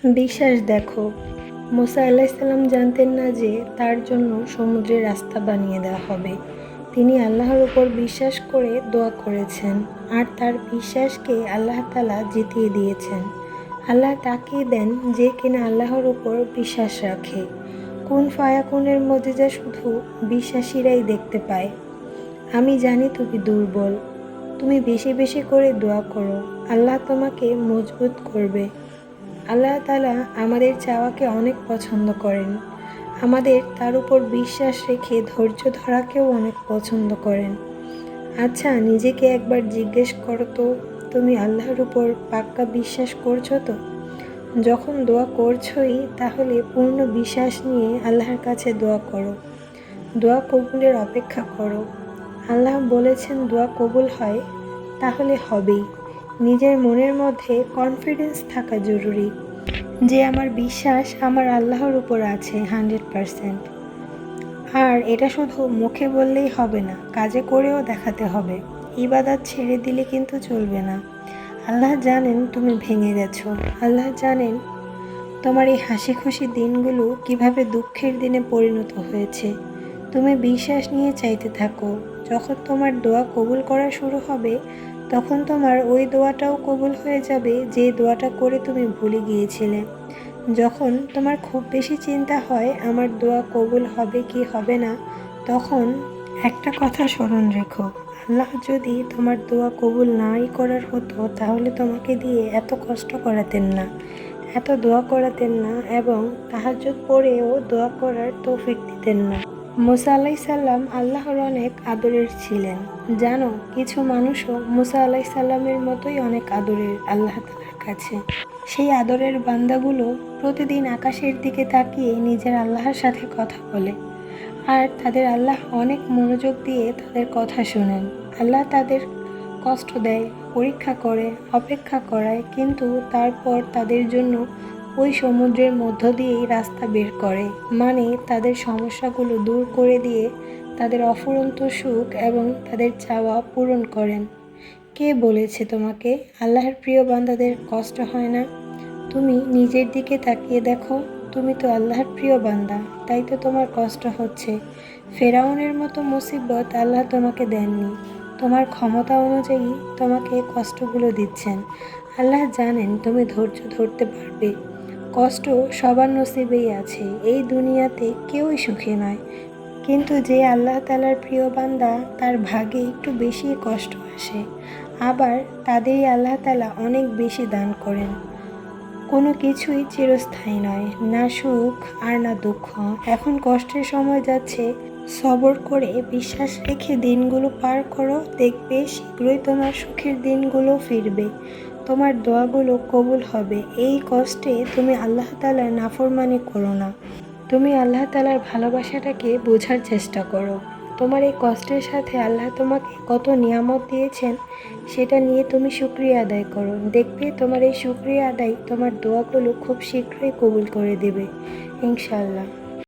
বিশ্বাস দেখো, মুসা আলাইহিস সালাম জানতেন না যে তার জন্য সমুদ্রের রাস্তা বানিয়ে দেওয়া হবে। তিনি আল্লাহর উপর বিশ্বাস করে দোয়া করেছেন, আর তার বিশ্বাসকে আল্লাহ তাআলা জিতিয়ে দিয়েছেন। আল্লাহ তাকেই দেন যে কিনা আল্লাহর উপর বিশ্বাস রাখে। কুন ফায়াকুনের মুজিজা শুধু বিশ্বাসীরাই দেখতে পায়। আমি জানি তুমি দুর্বল, তুমি বেশি বেশি করে দোয়া করো, আল্লাহ তোমাকে মজবুত করবে। আল্লাহ তাআলা আমাদের চাওয়াকে অনেক পছন্দ করেন। আমাদের তার উপর বিশ্বাস রেখে ধৈর্য ধরাকেও অনেক পছন্দ করেন। আচ্ছা, নিজেকে একবার জিজ্ঞেস করো তো, তুমি আল্লাহর উপর পাক্কা বিশ্বাস করছো তো? যখন দোয়া করছোই, তাহলে পূর্ণ বিশ্বাস নিয়ে আল্লাহর কাছে দোয়া করো। দোয়া কবুলের অপেক্ষা করো। আল্লাহ বলেছেন দোয়া কবুল হয়, তাহলে হবেই। নিজের মনের মধ্যে কনফিডেন্স থাকা জরুরি যে আমার বিশ্বাস আমার আল্লাহর উপর আছে 100%। আর এটা শুধু মুখে বললেই হবে না, কাজে করেও দেখাতে হবে। ইবাদত ছেড়ে দিলে কিন্তু চলবে না। আল্লাহ জানেন তুমি ভেঙে গেছো। আল্লাহ জানেন তোমার এই হাসি খুশি দিনগুলো কিভাবে দুঃখের দিনে পরিণত হয়েছে। তুমি বিশ্বাস নিয়ে চাইতে থাকো। যখন তোমার দোয়া কবুল করা শুরু হবে, তখন তোমার ওই দোয়াটাও কবুল হয়ে যাবে যে দোয়াটা করে তুমি ভুলে গিয়েছিলে। যখন তোমার খুব বেশি চিন্তা হয় আমার দোয়া কবুল হবে কি হবে না, তখন একটা কথা স্মরণ রেখো, আল্লাহ যদি তোমার দোয়া কবুল নাই করার হতো, তাহলে তোমাকে দিয়ে এত কষ্ট করাতেন না, এত দোয়া করাতেন না, এবং তাহাজ্জুদ পড়েও দোয়া করার তৌফিক দিতেন না। মুসা আলাইহিস সালাম আল্লাহর অনেক আদরের ছিলেন। জানো, কিছু মানুষও মুসা আলাইহিস সালামের মতোই অনেক আদরের আল্লাহ তাআলার কাছে। সেই আদরের বান্দাগুলো প্রতিদিন আকাশের দিকে তাকিয়ে নিজের আল্লাহর সাথে কথা বলে, আর তাদের আল্লাহ অনেক মনোযোগ দিয়ে তাদের কথা শোনেন। আল্লাহ তাদের কষ্ট দেয়, পরীক্ষা করে, অপেক্ষা করায়, কিন্তু তারপর তাদের জন্য ওই সমুদ্রের মধ্য দিয়েই রাস্তা বের করে, মানে তাদের সমস্যাগুলো দূর করে দিয়ে তাদের অফুরন্ত সুখ এবং তাদের চাওয়া পূরণ করেন। কে বলেছে তোমাকে আল্লাহর প্রিয় বান্দাদের কষ্ট হয় না? তুমি নিজের দিকে তাকিয়ে দেখো, তুমি তো আল্লাহর প্রিয় বান্দা, তাই তো তোমার কষ্ট হচ্ছে। ফেরাউনের মতো মুসিবত আল্লাহ তোমাকে দেননি, তোমার ক্ষমতা অনুযায়ী তোমাকে কষ্টগুলো দিচ্ছেন। আল্লাহ জানেন তুমি ধৈর্য ধরতে পারবে। কষ্ট সবার নসিবেই আছে, এই দুনিয়াতে কেউই সুখী নয়। কিন্তু যে আল্লাহ তাআলার প্রিয় বান্দা, তার ভাগে একটু বেশি কষ্ট আসে, আবার তাদেরই আল্লাহ তাআলা অনেক বেশি দান করেন। কোনো কিছুই চিরস্থায়ী নয়, না সুখ আর না দুঃখ। এখন কষ্টের সময় যাচ্ছে, সবর করে বিশ্বাস রেখে দিনগুলো পার করো, দেখবে শীঘ্রই তোমার সুখের দিনগুলো ফিরবে, তোমার দোয়াগুলো কবুল হবে। এই কষ্টে তুমি আল্লাহ তাআলার নাফরমানি করো না, তুমি আল্লাহ তাআলার ভালোবাসাটাকে বোঝার চেষ্টা করো। তোমার এই কষ্টের সাথে আল্লাহ তোমাকে কত নিয়ামত দিয়েছেন, সেটা নিয়ে তুমি শুকরিয়া আদায় করো। দেখবে তোমার এই শুকরিয়া আদায় তোমার দোয়াগুলো খুব শীঘ্রই কবুল করে দেবে, ইনশাআল্লাহ।